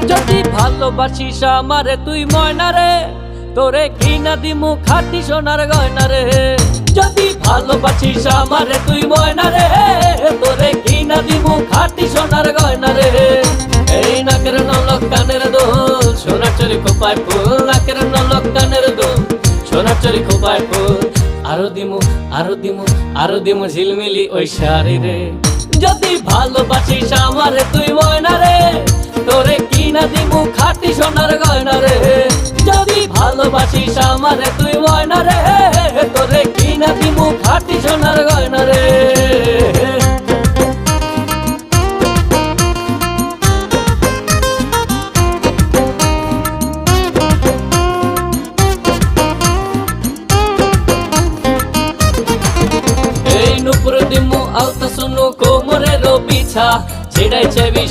যদি ভালোবাসিস আমারে তুই ময়না রে, তোরে কিনা দিমু খাঁটি সোনার গয়না রে। যদি ভালোবাসিস আমারে তুই ময়না রে, তোরে কিনা দিমু খাঁটি সোনার গয়না রে। এই নাকের নলক কানের দোল, সোনার চরি খোপায় ফুল, নাকের নলক কানের দোল, সোনার চরি খোপায় ফুল। আরো দিমু আরো দিমু আরো দিমু ঝিলমিলি ওই শাড়ি রে। যদি ভালোবাসিস আমারে তুই ময়না রে, তোরে কিনা দিমু খাঁটি সোনার গয়না রে। যদি ভালোবাসিস আমারে তুই ময়না রে, তোরে কিনা দিমু খাঁটি সোনার গয়না রে। এই নুপুর দিমু আলতা শুনু কোমরের বিছা, ছিড়াই চাবি